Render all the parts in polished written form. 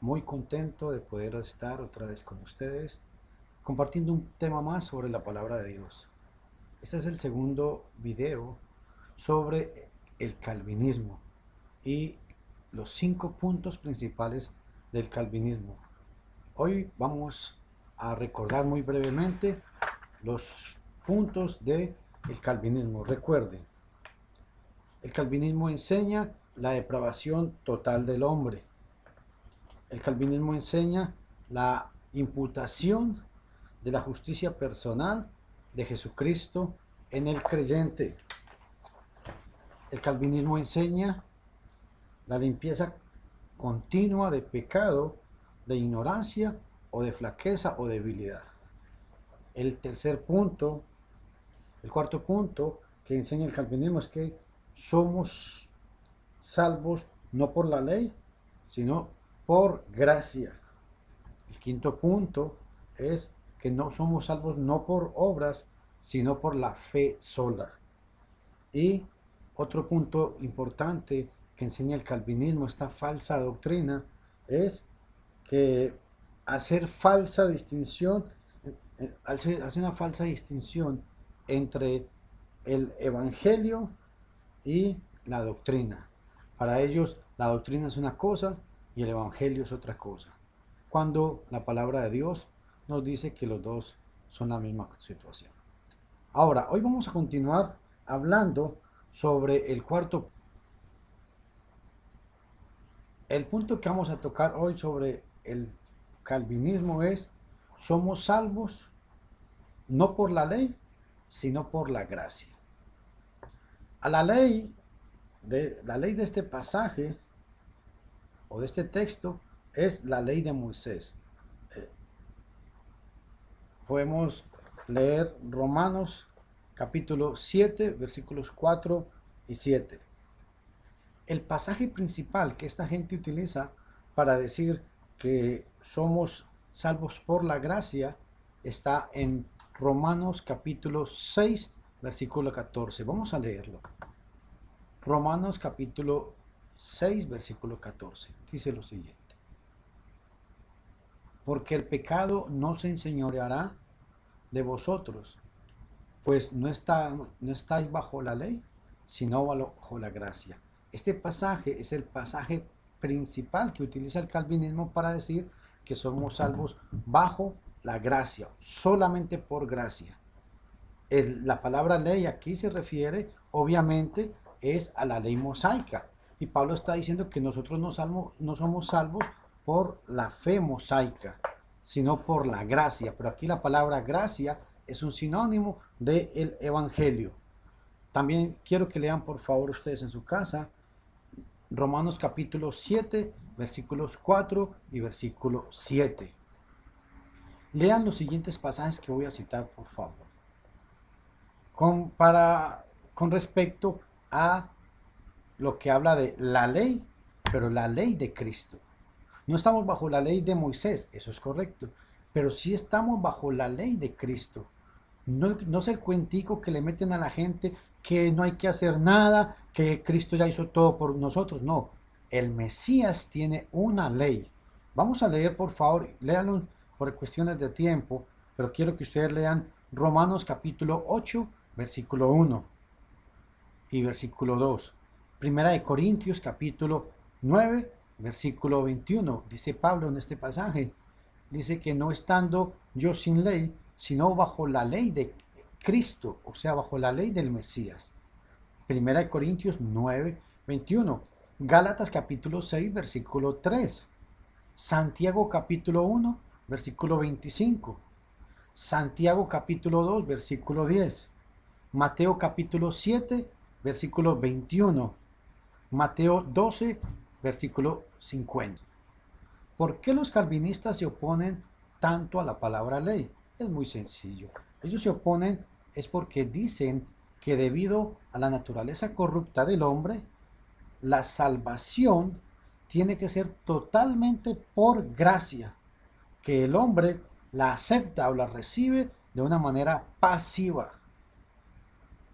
Muy contento de poder estar otra vez con ustedes compartiendo un tema más sobre la palabra de Dios. Este es el segundo video sobre el calvinismo y los 5 puntos principales del calvinismo. Hoy vamos a recordar muy brevemente los puntos del calvinismo. Recuerden, el calvinismo enseña la depravación total del hombre. El calvinismo enseña la imputación de la justicia personal de Jesucristo en el creyente. El calvinismo enseña la limpieza continua de pecado, de ignorancia o de flaqueza o debilidad. El tercer punto, el cuarto punto que enseña el calvinismo es que somos salvos no por la ley, sino por gracia. El quinto punto es que no somos salvos no por obras, sino por la fe sola. Y otro punto importante que enseña el calvinismo, esta falsa doctrina, es que hacer falsa distinción, hace una falsa distinción entre el evangelio y la doctrina. Para ellos la doctrina es una cosa y el evangelio es otra cosa, cuando la palabra de Dios nos dice que los dos son la misma situación. Ahora, hoy vamos a continuar hablando sobre el cuarto. El punto que vamos a tocar hoy sobre el calvinismo es: somos salvos no por la ley, sino por la gracia. A la ley de este pasaje o de este texto es la ley de Moisés. Podemos leer Romanos capítulo 7, versículos 4 y 7. El pasaje principal que esta gente utiliza para decir que somos salvos por la gracia está en Romanos capítulo 6, versículo 14. Vamos a leerlo. Romanos capítulo 6, versículo 14. Dice lo siguiente: porque el pecado no se enseñoreará de vosotros, pues no estáis bajo la ley, sino bajo la gracia. Este pasaje es el pasaje principal que utiliza el calvinismo para decir que somos salvos bajo la gracia, solamente por gracia. La palabra ley aquí se refiere, obviamente, es a la ley mosaica. Y Pablo está diciendo que nosotros no somos salvos por la fe mosaica, sino por la gracia. Pero aquí la palabra gracia es un sinónimo del evangelio. También quiero que lean, por favor, ustedes en su casa Romanos capítulo 7, versículos 4 y versículo 7. Lean los siguientes pasajes que voy a citar, por favor. Con respecto a lo que habla de la ley, pero la ley de Cristo. No estamos bajo la ley de Moisés, eso es correcto, pero sí estamos bajo la ley de Cristo. No es el cuentico que le meten a la gente que no hay que hacer nada, que Cristo ya hizo todo por nosotros. No, el Mesías tiene una ley. Vamos a leer, por favor, léanlo por cuestiones de tiempo, pero quiero que ustedes lean Romanos capítulo 8, versículo 1 y versículo 2. Primera de Corintios capítulo 9, versículo 21. Dice Pablo en este pasaje, dice que no estando yo sin ley, sino bajo la ley de Cristo, o sea, bajo la ley del Mesías. Primera de Corintios 9, 21. Gálatas capítulo 6, versículo 3. Santiago capítulo 1, versículo 25. Santiago capítulo 2, versículo 10. Mateo capítulo 7, versículo 21. Mateo 12, versículo 50. ¿Por qué los calvinistas se oponen tanto a la palabra ley? Es muy sencillo. Ellos se oponen es porque dicen que debido a la naturaleza corrupta del hombre, la salvación tiene que ser totalmente por gracia, que el hombre la acepta o la recibe de una manera pasiva.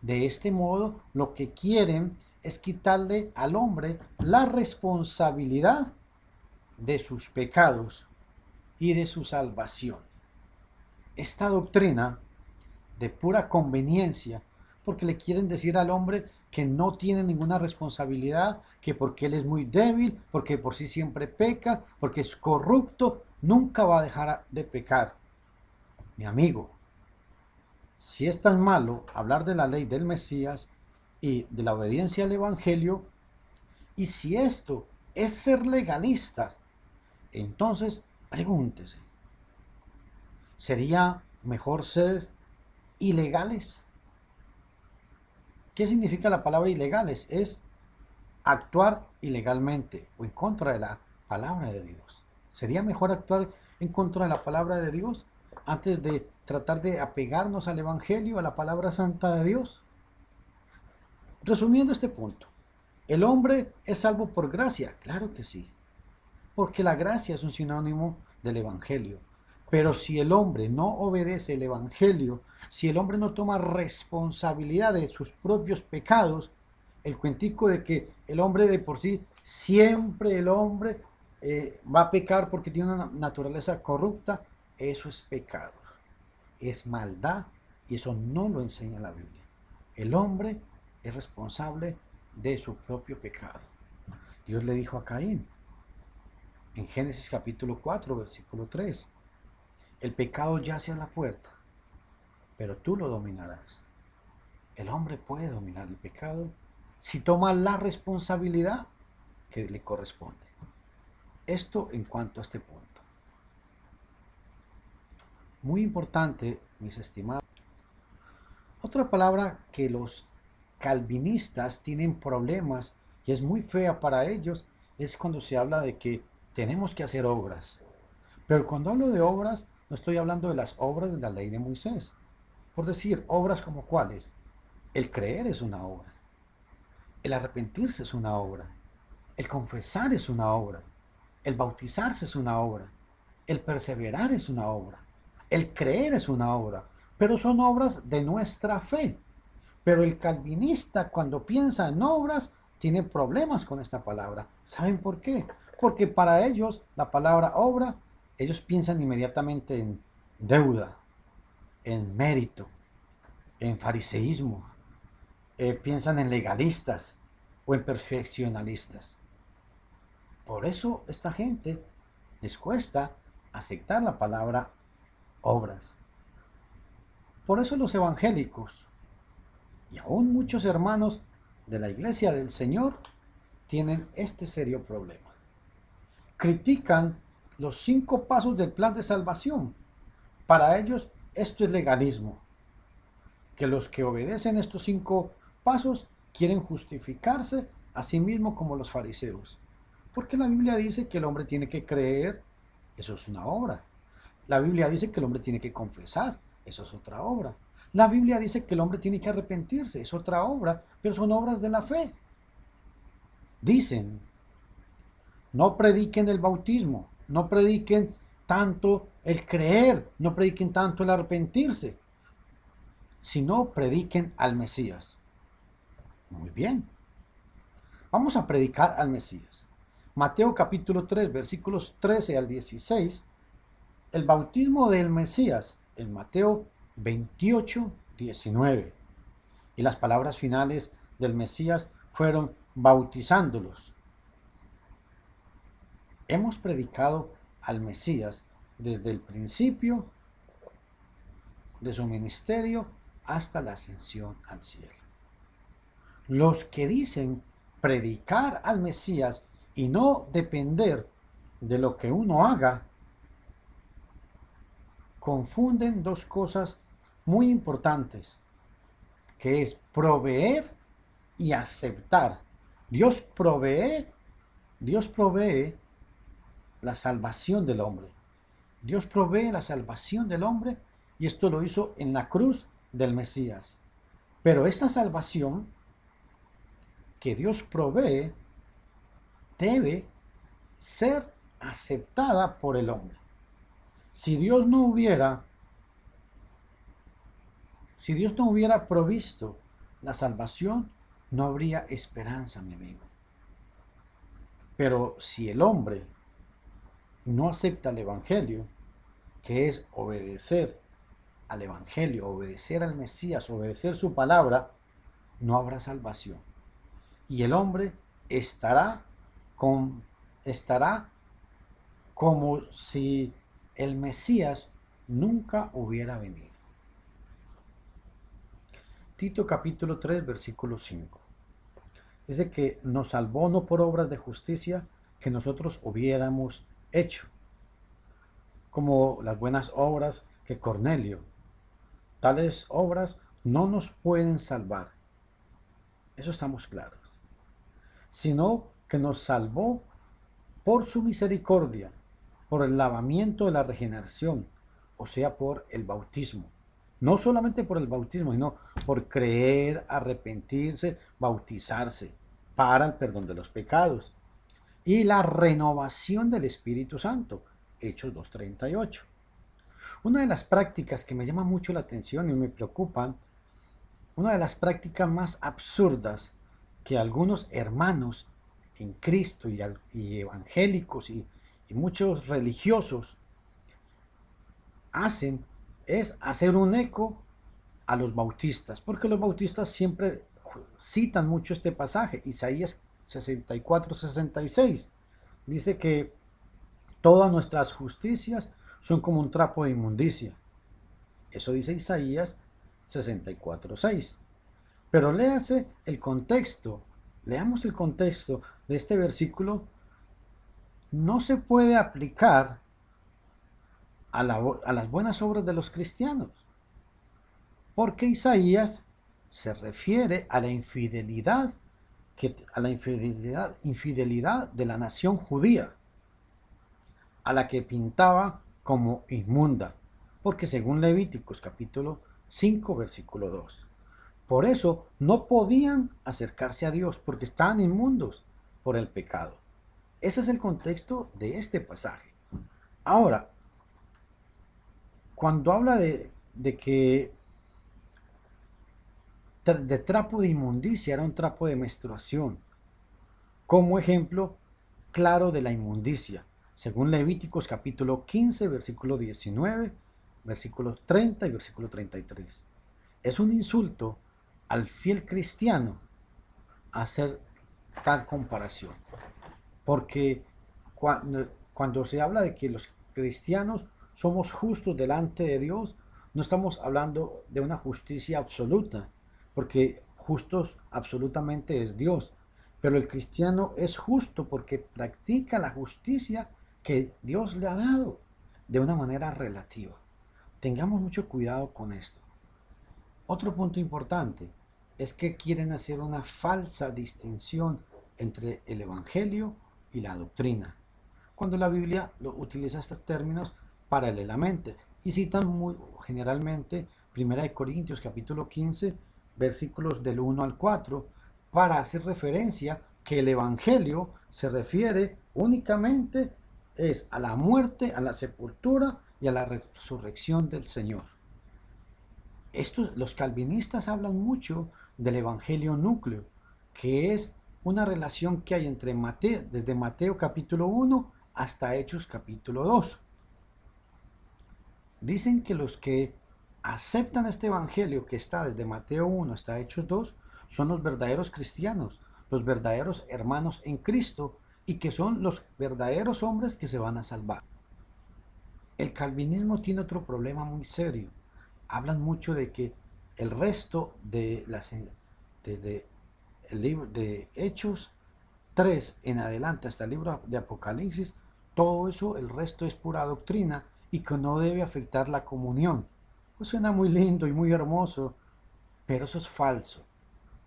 De este modo, lo que quieren es quitarle al hombre la responsabilidad de sus pecados y de su salvación. Esta doctrina de pura conveniencia, porque le quieren decir al hombre que no tiene ninguna responsabilidad, que porque él es muy débil, porque por sí siempre peca, porque es corrupto, nunca va a dejar de pecar. Mi amigo, si es tan malo hablar de la ley del Mesías y de la obediencia al Evangelio, y si esto es ser legalista, entonces pregúntese, ¿sería mejor ser ilegales? ¿Qué significa la palabra ilegales? Es actuar ilegalmente o en contra de la palabra de Dios. ¿Sería mejor actuar en contra de la palabra de Dios antes de tratar de apegarnos al Evangelio, a la palabra santa de Dios? Resumiendo este punto, ¿el hombre es salvo por gracia? Claro que sí, porque la gracia es un sinónimo del Evangelio. Pero si el hombre no obedece el Evangelio, si el hombre no toma responsabilidad de sus propios pecados, el cuentico de que el hombre de por sí, siempre el hombre va a pecar porque tiene una naturaleza corrupta, eso es pecado, es maldad y eso no lo enseña la Biblia. El hombre es responsable de su propio pecado. Dios le dijo a Caín, en Génesis capítulo 4, versículo 3, el pecado yace a la puerta, pero tú lo dominarás. El hombre puede dominar el pecado si toma la responsabilidad que le corresponde. Esto en cuanto a este punto. Muy importante, mis estimados. Otra palabra que los calvinistas tienen problemas y es muy fea para ellos es cuando se habla de que tenemos que hacer obras. Pero cuando hablo de obras, no estoy hablando de las obras de la ley de Moisés. Por decir, obras como cuáles. El creer es una obra. El arrepentirse es una obra. El confesar es una obra. El bautizarse es una obra. El perseverar es una obra. El creer es una obra. Pero son obras de nuestra fe. Pero el calvinista, cuando piensa en obras, tiene problemas con esta palabra. ¿Saben por qué? Porque para ellos la palabra obra, ellos piensan inmediatamente en deuda, en mérito, en fariseísmo, piensan en legalistas o en perfeccionalistas. Por eso esta gente les cuesta aceptar la palabra obras. Por eso los evangélicos y aún muchos hermanos de la iglesia del Señor tienen este serio problema. Critican los 5 pasos del plan de salvación. Para ellos esto es legalismo. Que los que obedecen estos 5 pasos quieren justificarse a sí mismos como los fariseos. Porque la Biblia dice que el hombre tiene que creer, eso es una obra. La Biblia dice que el hombre tiene que confesar, eso es otra obra. La Biblia dice que el hombre tiene que arrepentirse, es otra obra, pero son obras de la fe. Dicen, no prediquen el bautismo, no prediquen tanto el creer, no prediquen tanto el arrepentirse, sino prediquen al Mesías. Muy bien, vamos a predicar al Mesías. Mateo capítulo 3, versículos 13 al 16, el bautismo del Mesías, en Mateo 28, 19. Y las palabras finales del Mesías fueron bautizándolos. Hemos predicado al Mesías desde el principio de su ministerio hasta la ascensión al cielo. Los que dicen predicar al Mesías y no depender de lo que uno haga, confunden 2 cosas muy importantes, que es proveer y aceptar. Dios provee la salvación del hombre. Dios provee la salvación del hombre y esto lo hizo en la cruz del Mesías. Pero esta salvación que Dios provee debe ser aceptada por el hombre. Si Dios no hubiera provisto la salvación, no habría esperanza, mi amigo. Pero si el hombre no acepta el Evangelio, que es obedecer al Evangelio, obedecer al Mesías, obedecer su palabra, no habrá salvación. Y el hombre estará, con, estará como si el Mesías nunca hubiera venido. Tito capítulo 3, versículo 5. Dice que nos salvó no por obras de justicia que nosotros hubiéramos hecho, como las buenas obras que Cornelio. Tales obras no nos pueden salvar, eso estamos claros, sino que nos salvó por su misericordia, por el lavamiento de la regeneración, o sea, por el bautismo. No solamente por el bautismo, sino por creer, arrepentirse, bautizarse para el perdón de los pecados. Y la renovación del Espíritu Santo, Hechos 2:38. Una de las prácticas que me llama mucho la atención y me preocupan, una de las prácticas más absurdas que algunos hermanos en Cristo y evangélicos y muchos religiosos hacen es hacer un eco a los bautistas, porque los bautistas siempre citan mucho este pasaje, Isaías 64:66, dice que todas nuestras justicias son como un trapo de inmundicia. Eso dice Isaías 64:6. Pero léase el contexto, leamos el contexto de este versículo. No se puede aplicar a las buenas obras de los cristianos, porque Isaías se refiere a la infidelidad, infidelidad de la nación judía, a la que pintaba como inmunda, porque según Levíticos capítulo 5 versículo 2. Por eso no podían acercarse a Dios, porque estaban inmundos por el pecado. Ese es el contexto de este pasaje. Ahora, cuando habla de que de trapo de inmundicia, era un trapo de menstruación, como ejemplo claro de la inmundicia, según Levíticos capítulo 15, versículo 19, versículo 30 y versículo 33. Es un insulto al fiel cristiano hacer tal comparación, porque cuando se habla de que los cristianos somos justos delante de Dios, no estamos hablando de una justicia absoluta, porque justos absolutamente es Dios, pero el cristiano es justo porque practica la justicia que Dios le ha dado de una manera relativa. Tengamos mucho cuidado con esto. Otro punto importante es que quieren hacer una falsa distinción entre el Evangelio y la doctrina, cuando la Biblia utiliza estos términos paralelamente y citan muy generalmente 1 Corintios capítulo 15 versículos del 1 al 4 para hacer referencia que el Evangelio se refiere únicamente es a la muerte, a la sepultura y a la resurrección del Señor. Los calvinistas hablan mucho del Evangelio núcleo, que es una relación que hay entre Mateo, desde Mateo capítulo 1 hasta Hechos capítulo 2. Dicen que los que aceptan este Evangelio que está desde Mateo 1 hasta Hechos 2 son los verdaderos cristianos, los verdaderos hermanos en Cristo y que son los verdaderos hombres que se van a salvar. El calvinismo tiene otro problema muy serio. Hablan mucho de que el resto de desde el libro de Hechos 3 en adelante hasta el libro de Apocalipsis, todo eso, el resto es pura doctrina y que no debe afectar la comunión. Pues suena muy lindo y muy hermoso, pero eso es falso,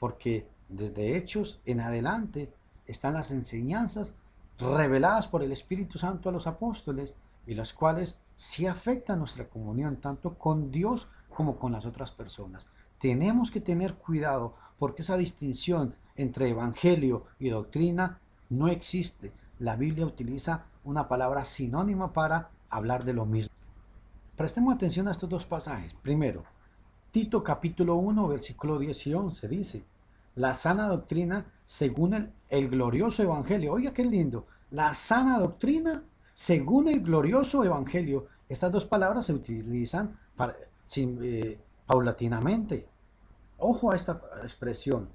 porque desde Hechos en adelante están las enseñanzas reveladas por el Espíritu Santo a los apóstoles y las cuales sí afectan nuestra comunión tanto con Dios como con las otras personas. Tenemos que tener cuidado porque esa distinción entre evangelio y doctrina no existe. La Biblia utiliza una palabra sinónima para hablar de lo mismo. Prestemos atención a estos dos pasajes. Primero, Tito capítulo 1, versículo 10 y 11 dice, la sana doctrina según el glorioso evangelio. Oiga qué lindo. La sana doctrina Según el glorioso evangelio, estas dos palabras se utilizan paulatinamente. Ojo a esta expresión.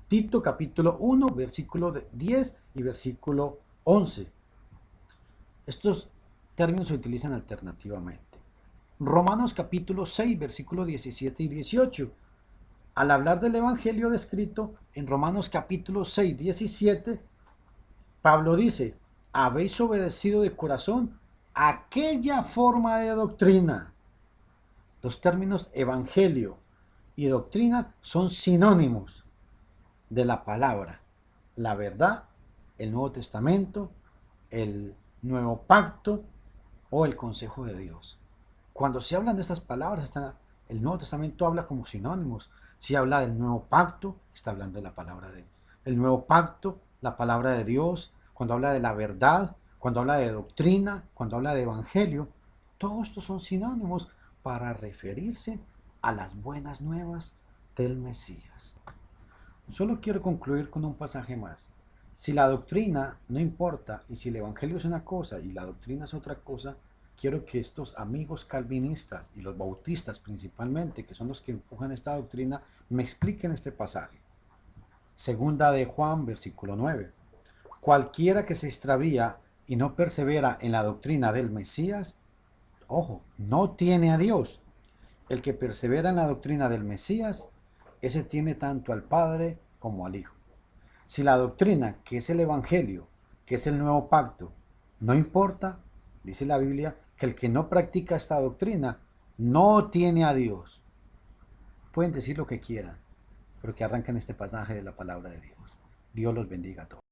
Tito capítulo 1, versículo 10 y versículo 11. Estos términos se utilizan alternativamente. Romanos capítulo 6, versículo 17 y 18. Al hablar del evangelio descrito en Romanos capítulo 6, 17, Pablo dice, habéis obedecido de corazón aquella forma de doctrina. Los términos evangelio y doctrina son sinónimos de la palabra, la verdad, el Nuevo Testamento, el Nuevo Pacto o el Consejo de Dios. Cuando se hablan de estas palabras, el Nuevo Testamento habla como sinónimos. Si habla del Nuevo Pacto, está hablando de la palabra de el Nuevo Pacto, la palabra de Dios. Cuando habla de la verdad, cuando habla de doctrina, cuando habla de evangelio, todos estos son sinónimos para referirse a las buenas nuevas del Mesías. Solo quiero concluir con un pasaje más. Si la doctrina no importa y si el evangelio es una cosa y la doctrina es otra cosa, quiero que estos amigos calvinistas y los bautistas principalmente, que son los que empujan esta doctrina, me expliquen este pasaje. Segunda de Juan, versículo 9. Cualquiera que se extravía y no persevera en la doctrina del Mesías, ojo, no tiene a Dios. El que persevera en la doctrina del Mesías, ese tiene tanto al Padre como al Hijo. Si la doctrina, que es el Evangelio, que es el nuevo pacto, no importa, dice la Biblia, que el que no practica esta doctrina no tiene a Dios. Pueden decir lo que quieran, pero que arranquen este pasaje de la palabra de Dios. Dios los bendiga a todos.